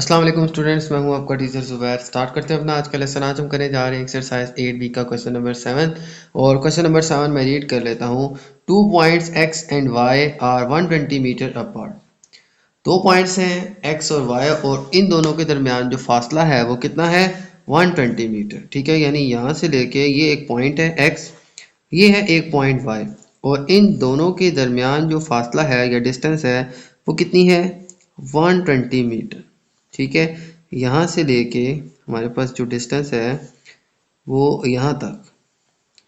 अस्सलाम वालेकुम स्टूडेंट्स, मैं हूं आपका टीचर ज़ुबैर। स्टार्ट करते हैं अपना आज का लेसन। आज हम करने जा रहे हैं एक्सरसाइज 8B का क्वेश्चन नंबर 7। और क्वेश्चन नंबर 7 मैं रीड कर लेता हूं। 2 points x and y are 120 metre apart. 2 points हैं x और y, और इन दोनों के दरमियान जो फासला है वो कितना है? 120 मीटर। ठीक है, यानी यहाँ से लेके ये एक पॉइंट है x, ये है एक पॉइंट y, और इन दोनों के दरमियान जो फासला है या डिस्टेंस है वो कितनी है? 120 मीटर। ठीक है, यहाँ से लेके हमारे पास जो डिस्टेंस है वो यहाँ तक,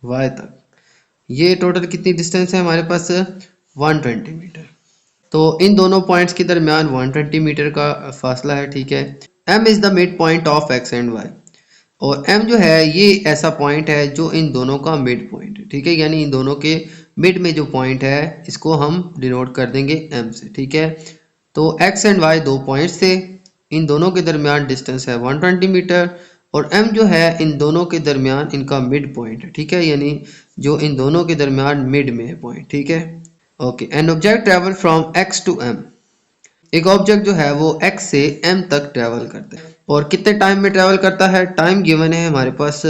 y तक, ये टोटल कितनी डिस्टेंस है हमारे पास? 120 मीटर। तो इन दोनों पॉइंट्स के दरमियान 120 मीटर का फासला है। ठीक है, m is the mid point of x and y, और m जो है ये ऐसा पॉइंट है जो इन दोनों का मिड पॉइंट है। ठीक है, यानी इन दोनों के मिड में जो पॉइंट है इसको हम डिनोट कर देंगे m से। ठीक है, तो x एंड y दो पॉइंट्स थे, इन दोनों के दरमियान डिस्टेंस है 120 मीटर, और m जो है इन दोनों के दरमियान इनका मिड पॉइंट है। ठीक है, यानी जो इन दोनों के दरमियान मिड में है पॉइंट। ठीक है, okay. An object travel from x to m, एक ऑब्जेक्ट जो है वो x से m तक ट्रेवल करता है, और कितने टाइम में ट्रेवल करता है? टाइम गिवन है हमारे पास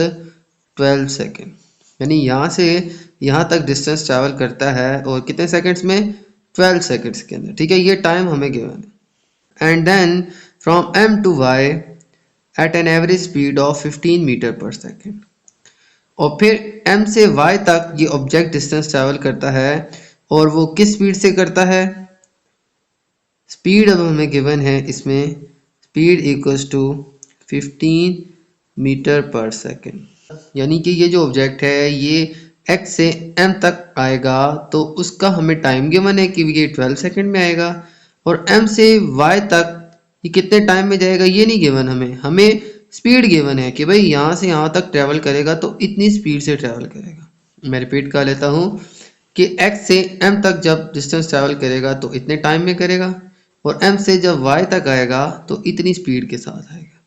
12 सेकेंड, यानी यहाँ से यहाँ तक डिस्टेंस ट्रेवल करता है और कितने सेकंड्स में? 12 सेकंड्स के अंदर। ठीक है, ये टाइम हमें गिवन है। And then from m to y at an average speed of 15 metre per second, और फिर m से y तक ये ऑब्जेक्ट डिस्टेंस ट्रेवल करता है, और वो किस स्पीड से करता है? स्पीड अब हमें गिवन है इसमें, speed equals to 15 metre per second, यानी कि ये जो ऑब्जेक्ट है ये x से m तक आएगा तो उसका हमें टाइम गिवन है कि ये 12 सेकेंड में आएगा, और m से y तक ये कितने टाइम में जाएगा ये नहीं गिवन, हमें स्पीड गिवन है कि भाई यहाँ से यहाँ तक ट्रेवल करेगा तो इतनी स्पीड से ट्रेवल करेगा। मैं रिपीट कर लेता हूँ कि x से m तक जब डिस्टेंस ट्रेवल करेगा तो इतने टाइम में करेगा, और m से जब y तक आएगा तो इतनी स्पीड के साथ आएगा।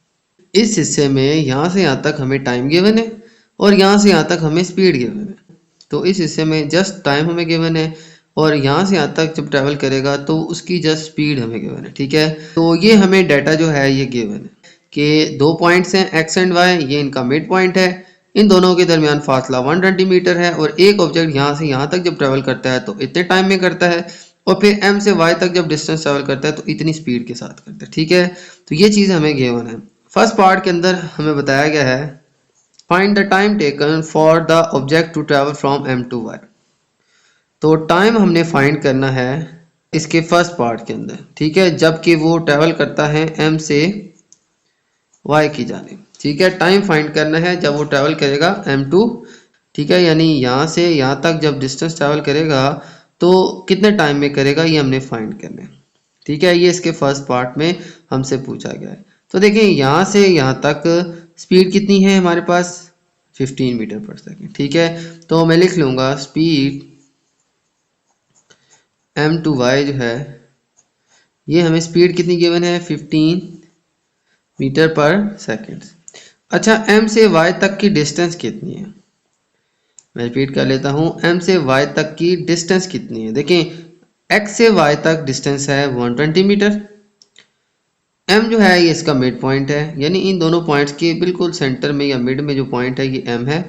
इस हिस्से में यहाँ से यहाँ तक हमें टाइम गिवन है और यहाँ से यहाँ तक हमें स्पीड गिवन है। तो इस हिस्से में जस्ट टाइम हमें गिवन है, और यहाँ से यहाँ तक जब ट्रैवल करेगा तो उसकी जस्ट स्पीड हमें गिवन है। ठीक है, तो ये हमें डाटा जो है ये गिवन है कि दो पॉइंट्स हैं x एंड y, ये इनका मिड पॉइंट है, इन दोनों के दरमियान फासला 120 मीटर है, और एक ऑब्जेक्ट यहाँ से यहाँ तक जब ट्रैवल करता है तो इतने टाइम में करता है, और फिर m से y तक जब डिस्टेंस ट्रैवल करता है तो इतनी स्पीड के साथ करता है। ठीक है, तो ये चीज़ हमें गिवन है। फर्स्ट पार्ट के अंदर हमें बताया गया है find the time taken for the object to travel from m to y। तो टाइम हमने फाइंड करना है इसके फर्स्ट पार्ट के अंदर। ठीक है, जबकि वो ट्रैवल करता है m से y की जानिब। ठीक है, टाइम फाइंड करना है जब वो ट्रैवल करेगा m टू। ठीक है, यानी यहाँ से यहाँ तक जब डिस्टेंस ट्रैवल करेगा तो कितने टाइम में करेगा ये हमने फाइंड करना है। ठीक है, ये इसके फर्स्ट पार्ट में हमसे पूछा गया है। तो देखिए यहाँ से यहाँ तक स्पीड कितनी है हमारे पास? 15 मीटर पर सेकेंड। ठीक है, तो मैं लिख लूँगा स्पीड m टू y जो है ये हमें स्पीड कितनी गिवन है? 15 मीटर पर सेकेंड। अच्छा, m से y तक की डिस्टेंस कितनी है? मैं रिपीट कर लेता हूँ, m से y तक की डिस्टेंस कितनी है? देखें x से y तक डिस्टेंस है 120 मीटर, m जो है ये इसका मिड पॉइंट है, यानी इन दोनों पॉइंट्स के बिल्कुल सेंटर में या मिड में जो पॉइंट है ये m है।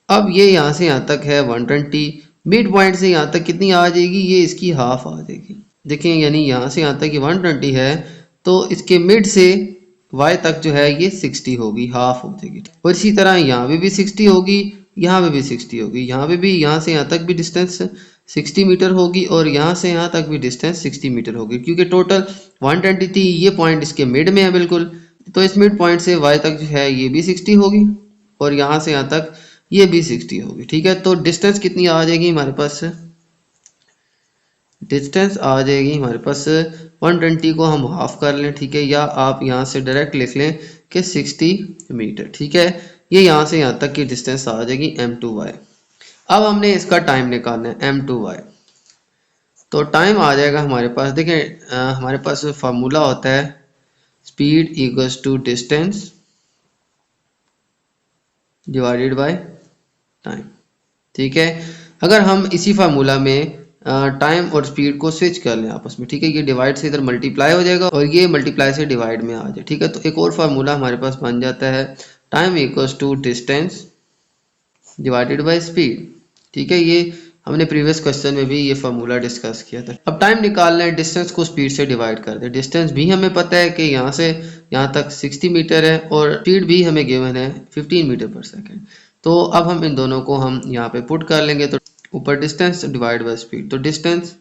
अब ये यहाँ से यहाँ तक है 120, मिड पॉइंट से यहाँ तक कितनी आ जाएगी? ये इसकी हाफ आ जाएगी। देखें, यानी यहाँ से यहाँ तक ये 120 है तो इसके मिड से y तक जो है ये 60 होगी, हाफ हो जाएगी। और इसी तरह यहाँ पे भी 60 होगी, यहाँ पे भी 60 होगी, यहाँ पे भी यहाँ से यहाँ तक भी डिस्टेंस 60 मीटर होगी, और यहाँ से यहाँ तक भी डिस्टेंस 60 मीटर होगी, क्योंकि टोटल 120 थी। ये पॉइंट इसके मिड में है बिल्कुल, तो इस मिड पॉइंट से y तक जो है ये भी 60 होगी, और यहाँ से यहाँ तक ये भी 60 होगी। ठीक है, तो डिस्टेंस कितनी आ जाएगी हमारे पास? डिस्टेंस आ जाएगी हमारे पास 120 को हम हाफ कर लें। ठीक है, या आप यहाँ से डायरेक्ट लिख लें कि 60 मीटर। ठीक है, ये यहाँ से यहाँ तक की डिस्टेंस आ जाएगी m टू y। अब हमने इसका टाइम निकालना है m टू y, तो टाइम आ जाएगा हमारे पास। देखें हमारे पास फार्मूला होता है speed equals to distance divided by time. ठीक है, अगर हम इसी फार्मूला में टाइम और स्पीड को स्विच कर लें आपस में, ठीक है। ये डिवाइड से इधर मल्टीप्लाई हो जाएगा और ये मल्टीप्लाई से डिवाइड में आ जाए, ठीक है। तो एक और फार्मूला हमारे पास बन जाता है, time equals to distance divided by speed, ठीक है। ये हमने प्रीवियस क्वेश्चन में भी ये फार्मूला डिस्कस किया था। अब टाइम निकालना है, डिस्टेंस को स्पीड से डिवाइड कर दे। डिस्टेंस भी हमें पता है कि यहाँ से यहाँ तक 60 मीटर है और स्पीड भी हमें गिवन है 15 मीटर पर सेकेंड। तो अब हम इन दोनों को हम यहाँ पे पुट कर लेंगे, तो ऊपर डिस्टेंस डिवाइड बाय स्पीड, तो डिस्टेंस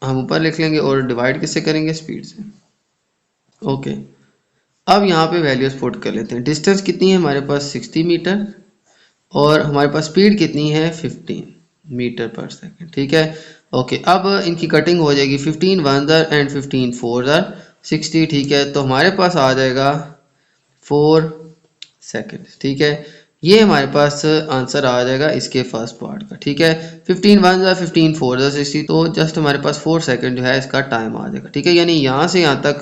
हम ऊपर लिख लेंगे और डिवाइड किससे करेंगे, स्पीड से। ओके, अब यहाँ पे वैल्यूज पुट कर लेते हैं। डिस्टेंस कितनी है हमारे पास 60 मीटर और हमारे पास स्पीड कितनी है 15 मीटर पर सेकेंड, ठीक है। ओके, अब इनकी कटिंग हो जाएगी, 15 वन ज़र एंड 15 फोर ज़र 60, ठीक है। तो हमारे पास आ जाएगा 4 सेकेंड, ठीक है। ये हमारे पास आंसर आ जाएगा इसके फर्स्ट पार्ट का, ठीक है। 15 वन ज़र 15 फोर ज़र 60, तो जस्ट हमारे पास 4 सेकेंड जो है इसका टाइम आ जाएगा, ठीक है। यानी यहाँ से यहाँ तक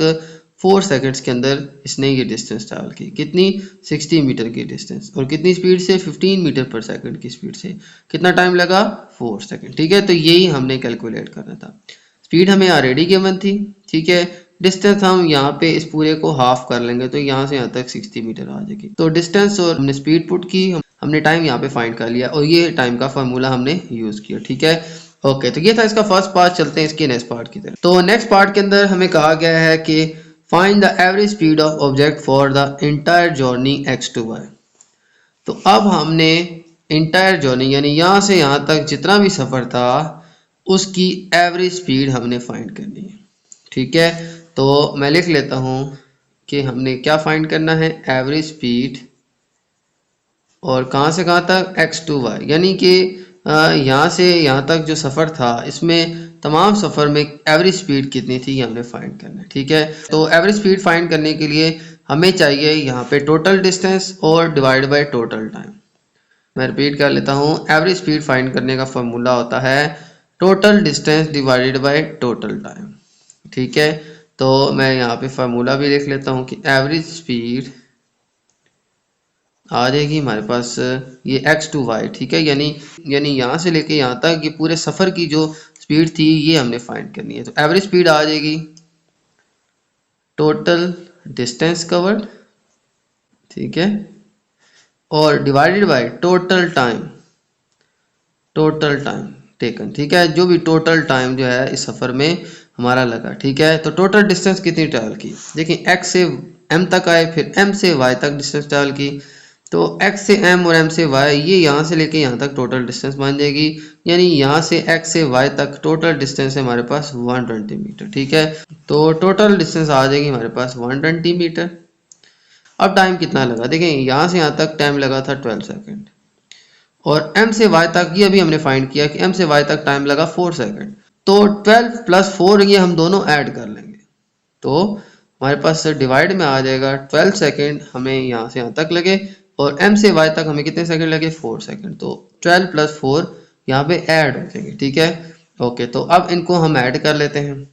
4 सेकेंड्स के अंदर इसने ये डिस्टेंस ट्रैवल की, कितनी 60 मीटर की डिस्टेंस, और कितनी स्पीड से 15 मीटर पर सेकंड की स्पीड से, कितना टाइम लगा 4 सेकेंड, ठीक है। तो यही हमने कैलकुलेट करना था। स्पीड हमें ऑलरेडी गिवन थी, ठीक है। डिस्टेंस हम यहाँ पे इस पूरे को हाफ कर लेंगे, तो यहाँ से यहाँ तक 60 मीटर आ जाएगी। तो डिस्टेंस और हमने स्पीड पुट की, हमने टाइम यहाँ पे फाइंड कर लिया और ये टाइम का फार्मूला हमने यूज किया, ठीक है। ओके, तो ये था इसका फर्स्ट पार्ट। चलते हैं इसके नेक्स्ट पार्ट की तरफ। तो नेक्स्ट पार्ट के अंदर हमें कहा गया है कि find the average speed of object for the entire journey x to y। तो अब हमने इंटायर जर्नी यानी यहाँ से यहाँ तक जितना भी सफ़र था उसकी एवरेज स्पीड हमने फाइंड करनी है, ठीक है। तो मैं लिख लेता हूँ कि हमने क्या फाइंड करना है, एवरेज स्पीड, और कहाँ से कहाँ तक x to y, यानी कि यहाँ से यहाँ तक जो सफ़र था इसमें तमाम सफ़र में एवरेज स्पीड कितनी थी ये हमने फाइंड करना है, ठीक है। तो एवरेज स्पीड फाइंड करने के लिए हमें चाहिए यहाँ पे टोटल डिस्टेंस और डिवाइड बाय टोटल टाइम। मैं रिपीट कर लेता हूँ, एवरेज स्पीड फाइंड करने का फॉर्मूला होता है total distance divided bye total time, ठीक है। तो मैं यहाँ पे फार्मूला भी लिख लेता हूँ कि एवरेज स्पीड आ जाएगी हमारे पास ये x to y, ठीक है। यानी यहाँ से लेके यहाँ तक ये पूरे सफ़र की जो स्पीड थी ये हमने फाइंड करनी है। तो एवरेज स्पीड आ जाएगी टोटल डिस्टेंस कवर्ड, ठीक है, और divided by total time taken, ठीक है। जो भी टोटल टाइम जो है इस सफ़र में हमारा लगा, ठीक है। तो टोटल डिस्टेंस कितनी ट्रैवल की, देखिए x से m तक आए, फिर m से y तक डिस्टेंस ट्रैवल की, तो x से m और m से y ये यहाँ से लेके यहाँ तक टोटल डिस्टेंस बन जाएगी। यानी यहाँ से x से y तक टोटल डिस्टेंस है हमारे पास 120 मीटर, ठीक है। तो टोटल डिस्टेंस आ जाएगी हमारे पास 120 मीटर। अब टाइम कितना लगा, देखें यहाँ से यहाँ तक टाइम लगा था 12 सेकेंड, और m से y तक ये अभी हमने फाइंड किया कि m से y तक टाइम लगा 4 सेकेंड। तो 12 प्लस 4 ये हम दोनों ऐड कर लेंगे, तो हमारे पास डिवाइड में आ जाएगा 12 सेकेंड हमें यहाँ से यहाँ तक लगे, और m से y तक हमें कितने सेकंड लगे 4 सेकंड। तो 12 प्लस 4 यहाँ पे ऐड हो जाएंगे, ठीक है। ओके, तो अब इनको हम ऐड कर लेते हैं।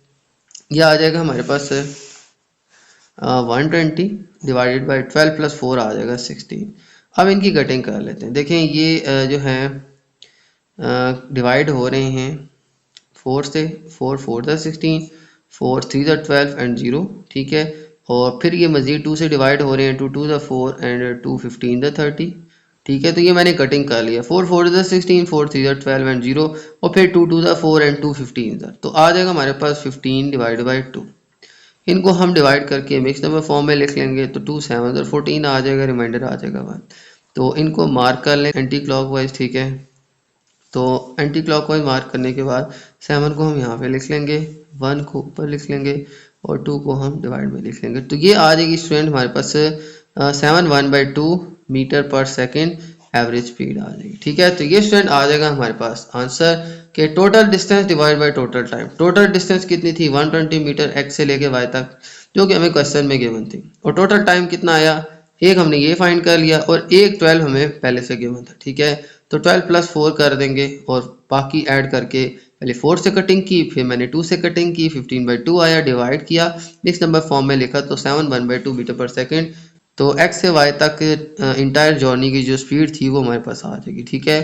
यह आ जाएगा हमारे पास 120 डिवाइडेड बाई 12 प्लस 4 आ जाएगा 16। अब इनकी कटिंग कर लेते हैं। देखें ये जो है डिवाइड हो रहे हैं 4 से, 4 4 ज़ा 16, 4 3 ज़ा 12 एंड 0, ठीक है। और फिर ये मज़ीद 2 से डिवाइड हो रहे हैं, 2 2 ज़ा 4 एंड 2 15 ज़ा 30, ठीक है। तो ये मैंने कटिंग कर लिया, 4 4 ज़ा 16, 4 3 ज़ा 12 एंड 0, और फिर 2 2 ज़ा 4 एंड 2 15 ज़ा, तो आ जाएगा हमारे पास 15 डिवाइड बाई 2। इनको हम डिवाइड करके मिक्स नंबर फॉर्म में लिख लेंगे, तो 2 7 और 14 आ जाएगा, रिमाइंडर आ जाएगा 1। तो इनको मार्क कर लें एंटी क्लॉकवाइज, ठीक है। तो एंटी क्लॉकवाइज मार्क करने के बाद 7 को हम यहाँ पे लिख लेंगे, 1 को ऊपर लिख लेंगे और 2 को हम डिवाइड में लिख लेंगे। तो ये आ जाएगी स्टूडेंट हमारे पास 7/1/2 metre per second average speed आ जाएगी, ठीक है। तो ये स्टूडेंट आ जाएगा हमारे पास आंसर कि total distance divide by total time. Total distance कितनी थी 120 मीटर x से लेके y तक, जो कि हमें क्वेश्चन में गिवन थी, और टोटल टाइम कितना आया, एक हमने ये फाइंड कर लिया और एक 12 हमें पहले से गिवन था, ठीक है। तो 12 प्लस 4 कर देंगे और बाकी ऐड करके पहले 4 से कटिंग की, फिर मैंने 2 से कटिंग की, 15/2 आया, डिवाइड किया, मिक्स नंबर फॉर्म में लिखा, तो 7/1/2 मीटर पर सेकेंड। तो x से y तक इंटायर जर्नी की जो स्पीड थी वो हमारे पास आ जाएगी, ठीक है।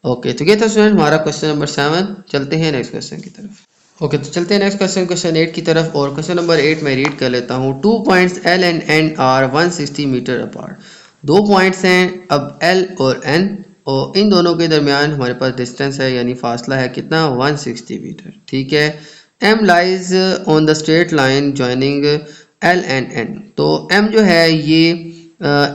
ओके, तो ये था स्टूडेंट हमारा क्वेश्चन नंबर 7। चलते हैं नेक्स्ट क्वेश्चन की तरफ। ओके, तो चलते हैं नेक्स्ट क्वेश्चन, क्वेश्चन 8 की तरफ। और क्वेश्चन नंबर 8 मैं रीड कर लेता हूँ। 2 points L and N are 160 metre apart. दो पॉइंट्स हैं अब L और N, और इन दोनों के दरमियान हमारे पास डिस्टेंस है, यानी फासला है कितना, 160 मीटर। ठीक है। M lies on the straight line joining L and N। तो M जो है ये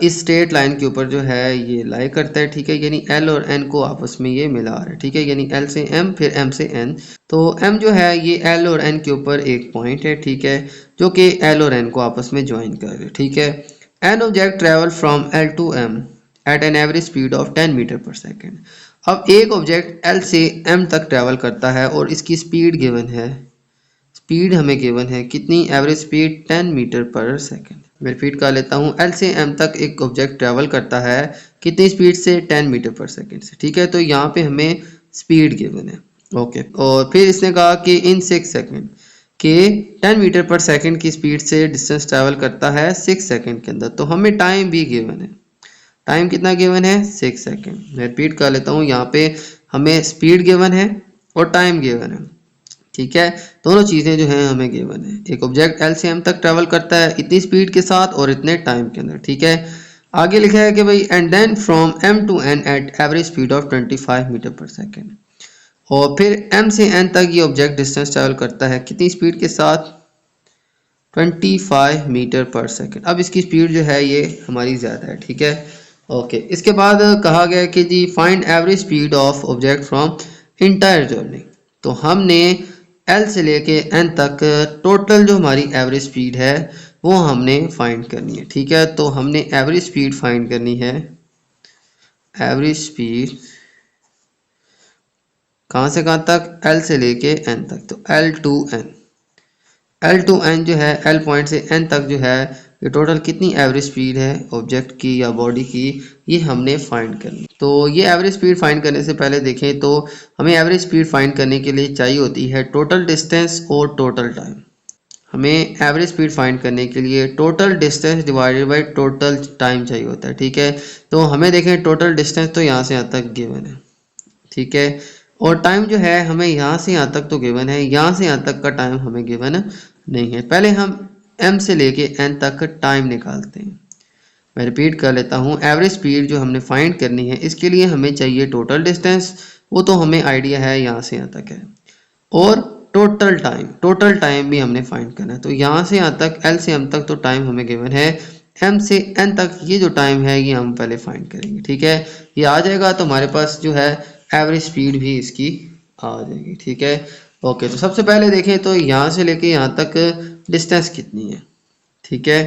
इस स्ट्रेट लाइन के ऊपर जो है ये लाई करता है। ठीक है, यानी L और N को आपस में ये मिला रहा है। ठीक है, यानी L से M फिर M से N। तो M जो है ये L और N के ऊपर एक पॉइंट है। ठीक है, जो कि L और N को आपस में ज्वाइन कर रहे हैं। ठीक है। N object travel from L to M at an average speed of 10 metre per second. अब एक ऑब्जेक्ट L से M तक ट्रेवल करता है और इसकी स्पीड गिवन है। स्पीड हमें गिवन है कितनी, average speed 10 metre per second. मैं रिपीट कर लेता हूँ, L से M तक एक ऑब्जेक्ट ट्रेवल करता है कितनी स्पीड से, 10 मीटर पर सेकेंड से। ठीक है, तो यहाँ पे हमें स्पीड गिवन है। ओके, और फिर इसने कहा कि इन 6 सेकेंड के 10 मीटर पर सेकेंड की स्पीड से डिस्टेंस ट्रेवल करता है 6 सेकेंड के अंदर। तो हमें टाइम भी गिवन है। टाइम कितना गिवन है, 6 सेकेंड। मैं रिपीट कर लेता हूँ, यहाँ पे हमें स्पीड गिवन है और टाइम गिवन है। ठीक है, दोनों चीज़ें जो हैं हमें गिवन है। एक ऑब्जेक्ट L से M तक ट्रेवल करता है इतनी स्पीड के साथ और इतने टाइम के अंदर। ठीक है, आगे लिखा है कि भाई and then from M to N at average speed of 25 metre per second. और फिर M से N तक ये ऑब्जेक्ट डिस्टेंस ट्रेवल करता है कितनी स्पीड के साथ, 25 मीटर पर सेकेंड। अब इसकी स्पीड जो है ये हमारी ज़्यादा है। ठीक है, ओके। इसके बाद कहा गया कि जी find average speed of object from entire journey. तो हमने L से लेके N तक टोटल जो हमारी एवरेज स्पीड है वो हमने फाइंड करनी है। ठीक है, तो हमने एवरेज स्पीड फाइंड करनी है। एवरेज स्पीड कहाँ से कहाँ तक, L से लेके N तक। तो L टू N जो है, L पॉइंट से N तक जो है ये टोटल कितनी एवरेज स्पीड है ऑब्जेक्ट की या बॉडी की, ये हमने फाइंड करनी। तो ये एवरेज स्पीड फाइंड करने से पहले देखें तो हमें एवरेज स्पीड फाइंड करने के लिए चाहिए होती है टोटल डिस्टेंस और टोटल टाइम। हमें एवरेज स्पीड फाइंड करने के लिए total distance divided by total time चाहिए होता है। ठीक है, तो हमें देखें टोटल डिस्टेंस तो यहाँ से यहाँ तक गिवन है। ठीक है, और टाइम जो है हमें यहाँ से यहाँ तक तो गिवन है, यहाँ से यहाँ तक का टाइम हमें गिवन नहीं है। पहले हम M से लेके N तक टाइम निकालते हैं। मैं रिपीट कर लेता हूँ, एवरेज स्पीड जो हमने फाइंड करनी है इसके लिए हमें चाहिए टोटल डिस्टेंस, वो तो हमें आइडिया है यहाँ से यहाँ तक है, और टोटल टाइम भी हमने फाइंड करना है। तो यहाँ से यहाँ तक L से M तक तो टाइम हमें गिवन है, M से N तक ये जो टाइम है ये हम पहले फाइंड करेंगे। ठीक है, ये आ जाएगा तो हमारे पास जो है एवरेज स्पीड भी इसकी आ जाएगी। ठीक है, ओके। तो सबसे पहले देखें तो यहाँ से लेके यहाँ तक डिस्टेंस कितनी है। ठीक है,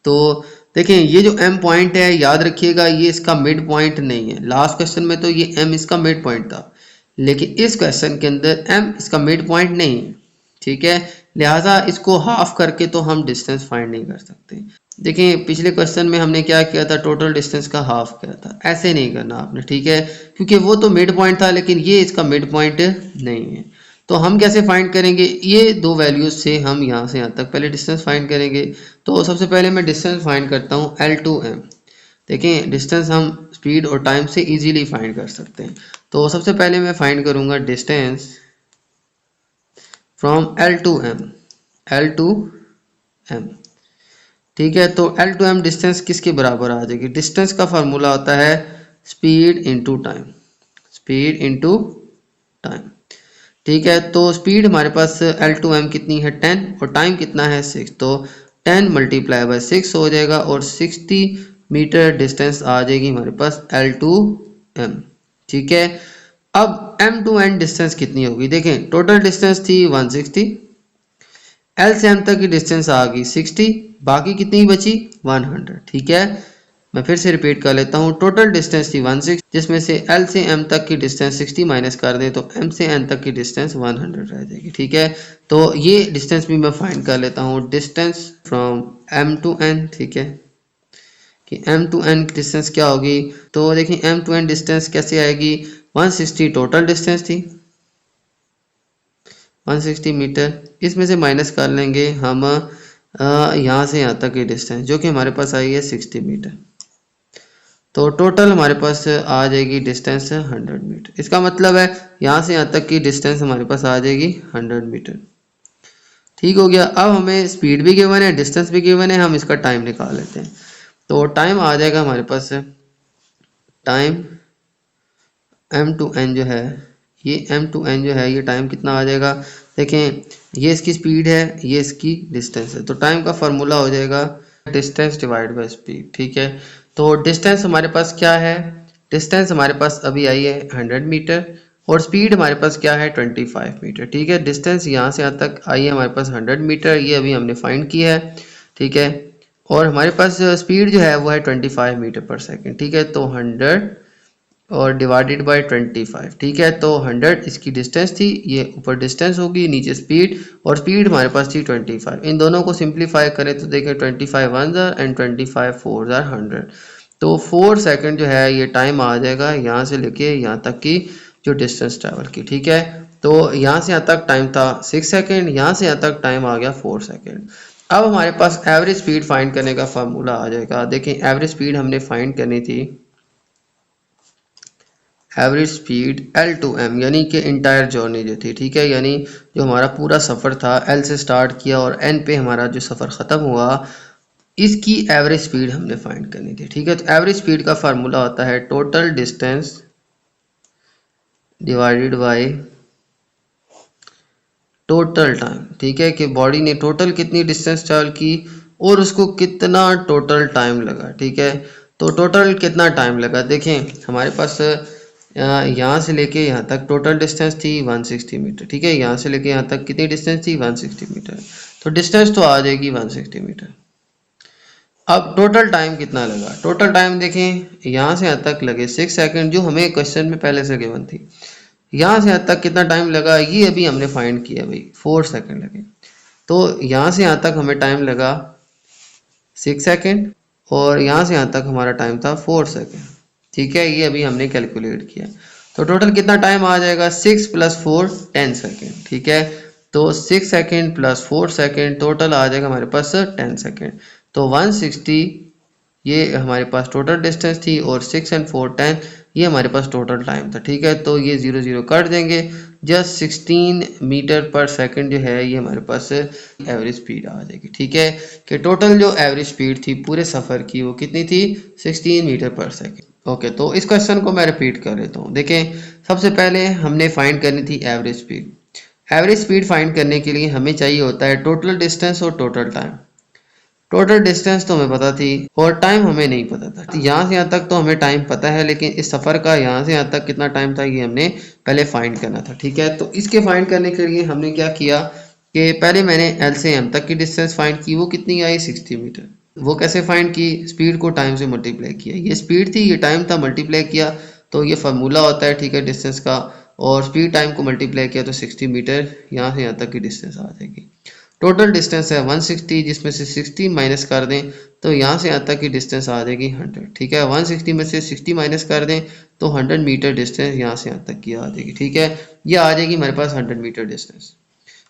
तो देखें ये जो M पॉइंट है याद रखिएगा ये इसका मिड पॉइंट नहीं है। लास्ट क्वेश्चन में तो ये M इसका मिड पॉइंट था, लेकिन इस क्वेश्चन के अंदर M इसका मिड पॉइंट नहीं है। ठीक है, लिहाजा इसको हाफ करके तो हम डिस्टेंस फाइंड नहीं कर सकते। देखें पिछले क्वेश्चन में हमने क्या किया था, टोटल डिस्टेंस का हाफ किया था। ऐसे नहीं करना आपने। ठीक है, क्योंकि वो तो मिड पॉइंट था लेकिन ये इसका मिड पॉइंट नहीं है। तो हम कैसे फाइंड करेंगे, ये दो वैल्यूज से हम यहाँ से यहाँ तक पहले डिस्टेंस फाइंड करेंगे। तो सबसे पहले मैं डिस्टेंस फाइंड करता हूँ L टू M। देखें डिस्टेंस हम स्पीड और टाइम से इजीली फाइंड कर सकते हैं। तो सबसे पहले मैं फाइंड करूँगा distance from L to M। ठीक है, तो L टू M डिस्टेंस किसके बराबर आ जाएगी, डिस्टेंस का फार्मूला होता है स्पीड इंटू टाइम। ठीक है, तो स्पीड हमारे पास L टू M कितनी है 10 और टाइम कितना है 6। तो 10 मल्टीप्लाई बाय 6 हो जाएगा और 60 मीटर डिस्टेंस आ जाएगी हमारे पास L टू M। ठीक है, अब M टू N डिस्टेंस कितनी होगी, देखें टोटल डिस्टेंस थी 160, L से M तक की डिस्टेंस आ गई 60, बाकी कितनी बची 100। ठीक है, मैं फिर से रिपीट कर लेता हूँ, टोटल डिस्टेंस थी 160 जिसमें से L से M तक की डिस्टेंस 60 माइनस कर दें तो M से N तक की डिस्टेंस 100 रह जाएगी। ठीक है, तो ये डिस्टेंस भी मैं फाइंड कर लेता हूँ, distance from M to N। ठीक है, कि M टू N की डिस्टेंस क्या होगी, तो देखें M टू N डिस्टेंस कैसे आएगी, 160 टोटल डिस्टेंस थी 160 मीटर, इसमें से माइनस कर लेंगे हम यहाँ से यहाँ तक की डिस्टेंस जो कि हमारे पास आई है 60 मीटर। तो टोटल हमारे पास आ जाएगी डिस्टेंस 100 मीटर। इसका मतलब है यहाँ से यहाँ तक की डिस्टेंस हमारे पास आ जाएगी 100 मीटर। ठीक हो गया। अब हमें स्पीड भी गिवन है, डिस्टेंस भी गिवन है, हम इसका टाइम निकाल लेते हैं। तो टाइम आ जाएगा हमारे पास, टाइम m/n जो है, ये m/n जो है, ये टाइम कितना आ जाएगा। देखें, ये इसकी स्पीड है, ये इसकी डिस्टेंस है। तो टाइम का फार्मूला हो जाएगा डिस्टेंस डिवाइड बाय स्पीड। ठीक है, तो डिस्टेंस हमारे पास क्या है, डिस्टेंस हमारे पास अभी आई है 100 मीटर और स्पीड हमारे पास क्या है 25 मीटर। ठीक है, डिस्टेंस यहाँ से यहाँ तक आई है हमारे पास 100 मीटर, ये अभी हमने फाइंड किया है। ठीक है, और हमारे पास स्पीड जो है वो है 25 मीटर पर सेकेंड। ठीक है, तो 100 और डिवाइडेड बाय 25। ठीक है, तो 100 इसकी डिस्टेंस थी, ये ऊपर डिस्टेंस होगी, नीचे स्पीड, और स्पीड हमारे पास थी 25। इन दोनों को सिंप्लीफाई करें तो देखें 25 1 एंड 25 4 100। तो 4 सेकंड जो है ये टाइम आ जाएगा यहाँ से लेके यहाँ तक की जो डिस्टेंस ट्रैवल की। ठीक है, तो यहाँ से यहाँ तक टाइम था 6 सेकंड, यहाँ से यहाँ तक टाइम आ गया 4 सेकंड। अब हमारे पास एवरेज स्पीड फाइंड करने का फार्मूला आ जाएगा। देखें, एवरेज स्पीड हमने फाइंड करनी थी, एवरेज स्पीड L/m यानी कि इंटायर जर्नी जो थी। ठीक है, यानी जो हमारा पूरा सफ़र था, L से स्टार्ट किया और N पे हमारा जो सफ़र ख़त्म हुआ, इसकी एवरेज स्पीड हमने फाइंड करनी थी। ठीक है, तो एवरेज स्पीड का फार्मूला होता है total distance divided bye total time. ठीक है, कि बॉडी ने टोटल कितनी डिस्टेंस ट्रैवल की और उसको कितना टोटल टाइम लगा। ठीक है, तो टोटल कितना टाइम लगा, देखें हमारे पास यहाँ से लेके यहाँ तक टोटल डिस्टेंस थी 160 मीटर। ठीक है, यहाँ से लेके यहाँ तक कितनी डिस्टेंस थी 160 मीटर, तो डिस्टेंस तो आ जाएगी 160 मीटर। अब टोटल टाइम कितना लगा, टोटल टाइम देखें यहाँ से यहाँ तक लगे 6 सेकंड, जो हमें क्वेश्चन में पहले से गिवन थी। यहाँ से यहाँ तक कितना टाइम लगा, ये अभी हमने फाइंड किया भाई, 4 सेकंड लगे। तो यहाँ से यहाँ तक हमें टाइम लगा 6 सेकंड और यहाँ से यहाँ तक हमारा टाइम था 4 सेकंड। ठीक है, ये अभी हमने कैलकुलेट किया। तो टोटल कितना टाइम आ जाएगा, 6 + 4 10 सेकेंड। ठीक है, तो 6 सेकेंड + 4 सेकेंड टोटल आ जाएगा हमारे पास 10 सेकेंड। तो 160 ये हमारे पास टोटल डिस्टेंस थी और 6 and 4 10 ये हमारे पास टोटल टाइम था। ठीक है, तो ये 0 0 काट देंगे, जस्ट 16 मीटर पर सेकंड जो है ये हमारे पास एवरेज स्पीड आ जाएगी। ठीक है, कि टोटल जो एवरेज स्पीड थी पूरे सफ़र की वो कितनी थी, 16 मीटर पर सेकंड। ओके, तो इस क्वेश्चन को मैं रिपीट कर लेता हूँ। देखें, सबसे पहले हमने फाइंड करनी थी average speed. Average speed find करने के लिए हमें चाहिए होता है टोटल डिस्टेंस और टोटल टाइम। टोटल डिस्टेंस तो हमें पता थी और टाइम हमें नहीं पता था। तो यहाँ से यहाँ तक तो हमें टाइम पता है, लेकिन इस सफ़र का यहाँ से यहाँ तक कितना टाइम था ये हमने पहले फाइंड करना था। ठीक है, तो इसके फाइंड करने के लिए हमने क्या किया कि पहले मैंने L से M तक की डिस्टेंस फाइंड की, वो कितनी आई 60 मीटर। वो कैसे फाइंड की, स्पीड को टाइम से मल्टीप्लाई किया, ये स्पीड थी ये टाइम था, मल्टीप्लाई किया तो ये फार्मूला होता है। ठीक है, डिस्टेंस का, और स्पीड टाइम को मल्टीप्लाई किया तो 60 मीटर यहाँ से यहाँ तक की डिस्टेंस आ जाएगी। टोटल डिस्टेंस है 160, जिसमें से 60 माइनस कर दें तो यहाँ से यहाँ तक की डिस्टेंस आ जाएगी 100। ठीक है, 160 में से 60 माइनस कर दें तो 100 मीटर डिस्टेंस यहाँ से यहाँ तक की आ जाएगी। ठीक है, ये आ जाएगी हमारे पास 100 मीटर डिस्टेंस।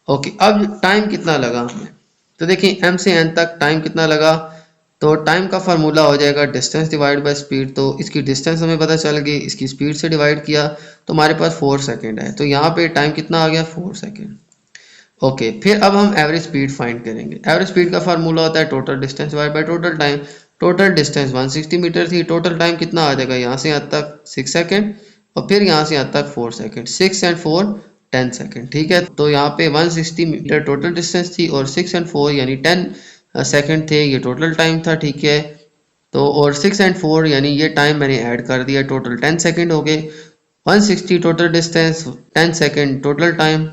ओके, अब टाइम कितना लगा हमें, तो देखिए M से N तक टाइम कितना लगा, तो टाइम का फार्मूला हो जाएगा डिस्टेंस डिवाइड बाय स्पीड। तो इसकी डिस्टेंस हमें पता चल गई, इसकी स्पीड से डिवाइड किया तो हमारे पास 4 सेकंड है, तो यहाँ पे टाइम कितना आ गया 4 सेकंड। ओके, फिर अब हम एवरेज स्पीड फाइंड करेंगे। एवरेज स्पीड का फार्मूला होता है total distance divide by total time. Total distance 160 metre थी, टोटल टाइम कितना आ जाएगा, यहाँ से यहाँ तक 6 सेकंड और फिर यहाँ से यहाँ तक 4 सेकंड, 6 and 4 10 सेकंड। ठीक है, तो यहाँ पे 160 मीटर टोटल डिस्टेंस थी और 6 and 4 यानी 10 सेकंड थे, ये टोटल टाइम था। ठीक है, तो और 6 and 4 यानी ये टाइम मैंने ऐड कर दिया, टोटल 10 सेकंड हो गए। 160 total distance, 10 second total time,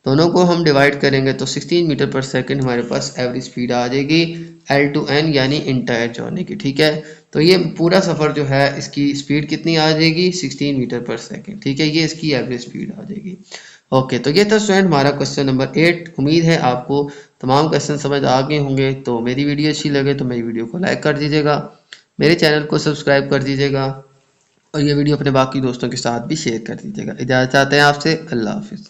दोनों को हम डिवाइड करेंगे तो 16 मीटर पर सेकंड हमारे पास एवरेज स्पीड आ जाएगी L/N यानी इंटायर जर्नी की। ठीक है, तो ये पूरा सफ़र जो है इसकी स्पीड कितनी आ जाएगी 16 मीटर पर सेकंड। ठीक है, ये इसकी एवरेज स्पीड आ जाएगी। ओके, तो ये था स्टूडेंट हमारा क्वेश्चन नंबर 8। उम्मीद है आपको तमाम क्वेश्चन समझ आ गए होंगे। तो मेरी वीडियो अच्छी लगे तो मेरी वीडियो को लाइक कर दीजिएगा, मेरे चैनल को सब्सक्राइब कर दीजिएगा और ये वीडियो अपने बाकी दोस्तों के साथ भी शेयर कर दीजिएगा। इजाज़त चाहते हैं आपसे, अल्लाह हाफिज़।